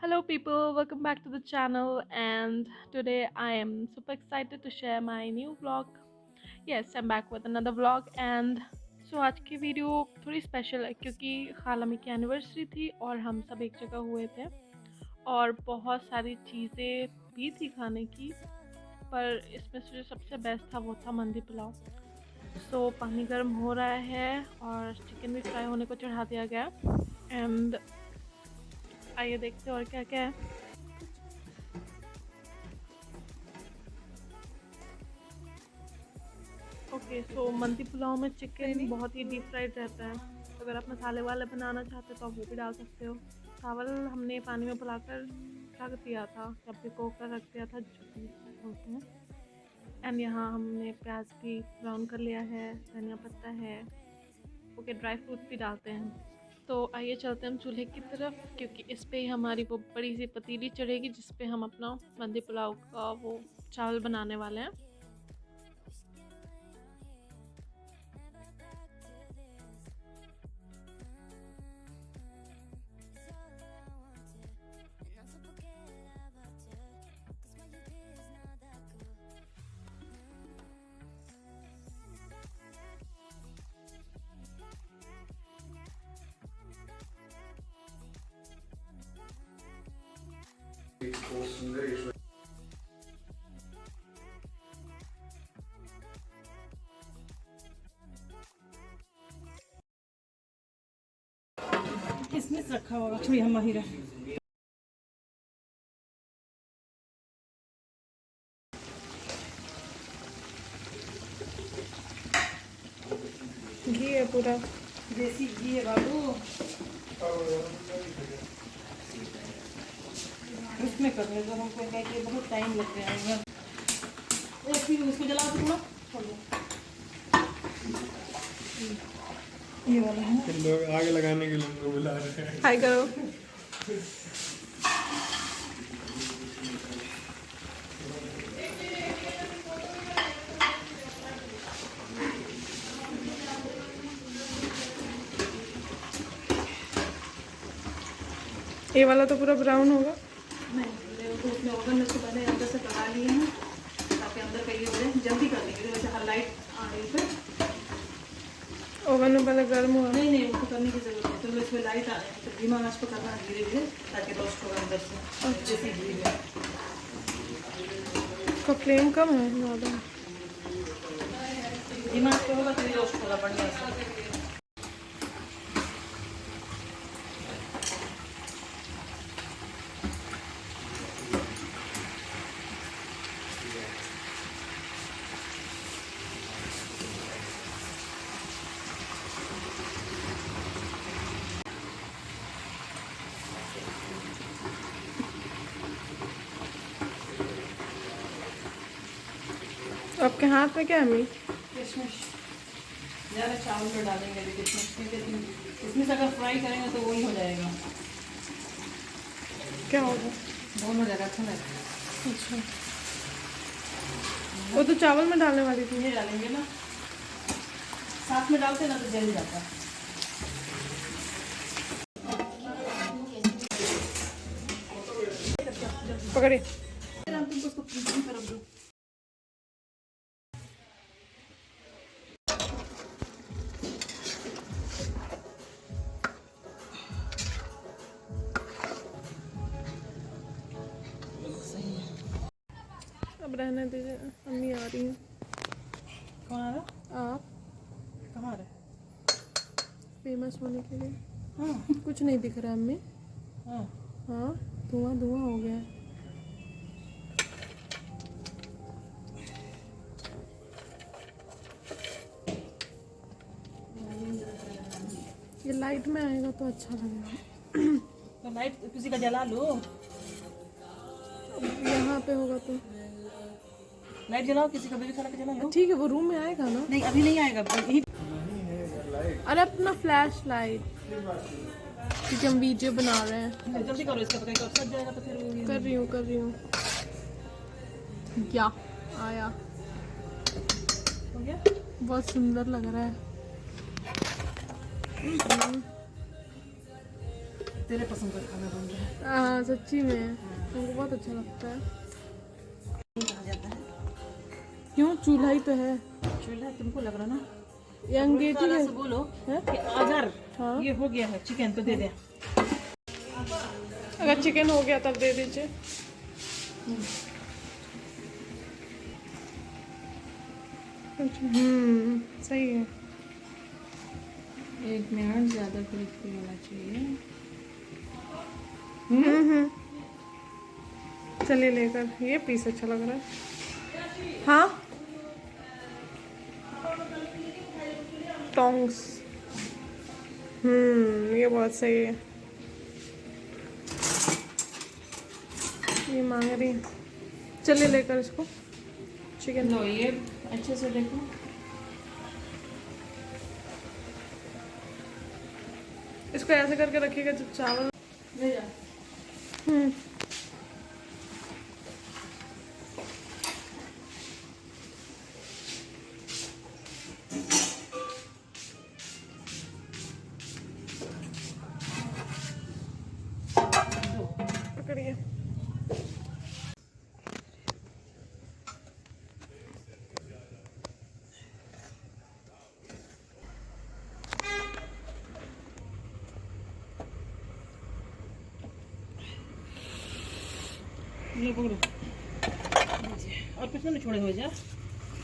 Hello, people, welcome back to the channel. And today I am super excited to share my new vlog. Yes, I'm back with another vlog. And आज की video थोड़ी special है क्योंकि खालामी की anniversary थी और हम सब एक जगह हुए थे और बहुत सारी चीज़ें भी थी खाने की, पर इसमें से जो सबसे बेस्ट था वो था मंदी पुलाव। पानी गर्म हो रहा है और चिकन भी फ्राई होने को चढ़ा दिया गया। एंड आइए देखते हैं और क्या क्या है। सो मंदी पुलाव में चिकन बहुत ही डीप फ्राइड रहता है। अगर आप मसाले वाला बनाना चाहते हो तो आप वो भी डाल सकते हो। चावल हमने पानी में फुलाकर रख दिया था, या भिगो कर रख दिया था, जो भी बोलते हैं। एंड यहाँ हमने प्याज भी ब्राउन कर लिया है, धनिया पत्ता है, ड्राई फ्रूट भी डालते हैं। तो आइए चलते हैं हम चूल्हे की तरफ, क्योंकि इस पे ही हमारी वो बड़ी सी पतीली चढ़ेगी जिस पे हम अपना मंदी पुलाव का वो चावल बनाने वाले हैं। किसमिस रखा होगा, छोड़ी हम माहिर है। घी है, पूरा देसी घी है बाबू। उसमें करने तो हमको क्या कि बहुत टाइम लग जाएगा। फिर उसको जला दो थोड़ा। ये वाला है, लोग आग लगाने के लिए उनको बुला रहे हैं। हाय करो। ये वाला तो पूरा ब्राउन होगा। नहीं उसमें ओवन में पहले अंदर से पका लिए हैं ताकि अंदर का ये हो जाए। जल्दी कर देंगे वैसे लाइट आ रही है। ओवन में पहले गर्म हुआ। नहीं उसको करने की जरूरत है, तो इसमें लाइट आ रही है तो धीमा आंच पर करना है धीरे धीरे, ताकि रोस्ट होगा अंदर से। जैसे घी में इसका फ्लेम कम है ज़्यादा। धीमा आंच पर होगा तभी रोस्ट होगा बढ़िया से। आपके हाथ में क्या है अम्मी? किशमिश ज़्यादा चावल में डालेंगे अभी किशमिश, क्योंकि किशमिश अगर फ्राई करेंगे तो वही हो जाएगा। क्या होगा? बहुत हो जाएगा, अच्छा लगेगा। अच्छा, वो तो चावल में डालने वाली थी। ये डालेंगे ना, साथ में डालते ना तो जल जाता है। पकड़े। हम तुमको उसको फ्रीजिंग कर दो। अब रहने दीजिए, अम्मी आ रही हैं। कौन आ रहा? आप कहाँ आ रहे? फेमस होने के लिए। हाँ कुछ नहीं दिख रहा अम्मी। हाँ हाँ, धुआं धुआं हो गया है। ये लाइट में आएगा तो अच्छा लगेगा। तो लाइट किसी का जला लो। यहाँ पे होगा तो लाइट जलाओ, किसी का भी खाना का जला लो। ठीक है, वो रूम में आएगा ना? नहीं अभी नहीं आएगा, यही। अरे अपना फ्लैश लाइट, क्योंकि हम वीडियो बना रहे हैं। जल्दी करो, इसका पता सज जाएगा तो फिर कर रही हूँ। क्या आया? हो गया। बहुत सुंदर लग रहा है। तेरे पसंद का खाना बन गया। सच्ची में हमको बहुत अच्छा लगता है। कहा जाता है क्यों, चूल्हा ही तो है। चूल्हा तुमको लग रहा ना? ये अंगेठी है। से बोलो है? कि अगर हाँ। ये हो गया है चिकन तो दे दे। अगर चिकन हो गया तब दे दीजिए। सही है। 1 मिनट ज़्यादा क्रिस्पी होना चाहिए। चलिए लेकर, ये पीस अच्छा लग रहा है। हाँ, टोंग्स। ये बहुत सही है। ये मांग रही है, चलिए लेकर इसको चिकन। लो ये अच्छे से देखो। इसको ऐसे करके रखिएगा जब चावल। ले जा। पकड़िए। ये पकड़ो। और कुछ नहीं छोड़े हो जा।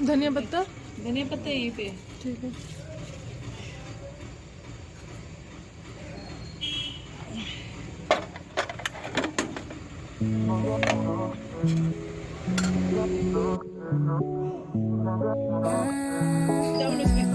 धनिया पत्ता। धनिया पत्ते यहीं पे। ठीक है। चावल उसमें।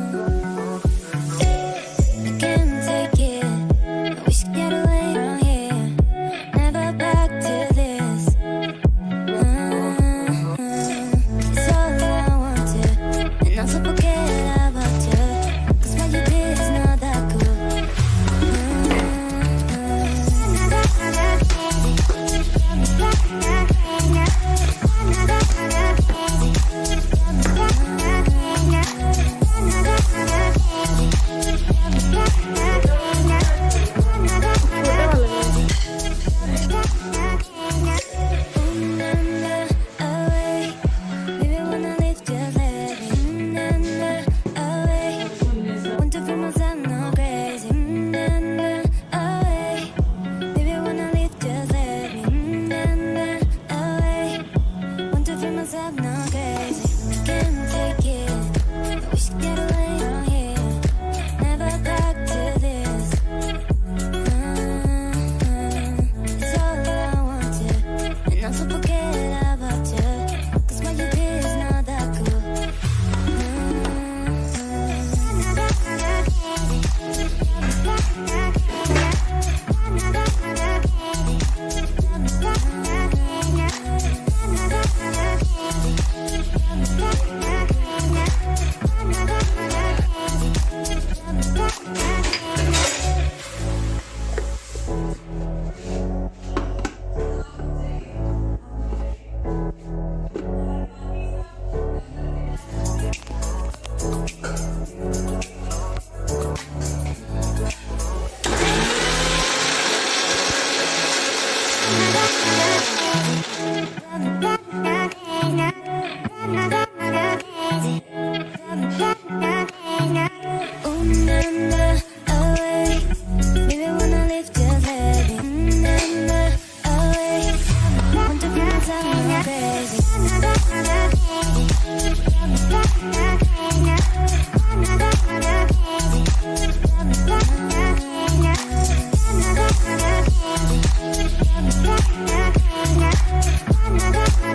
Another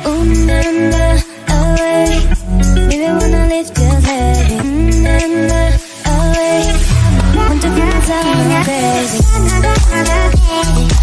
Ooh, na, na.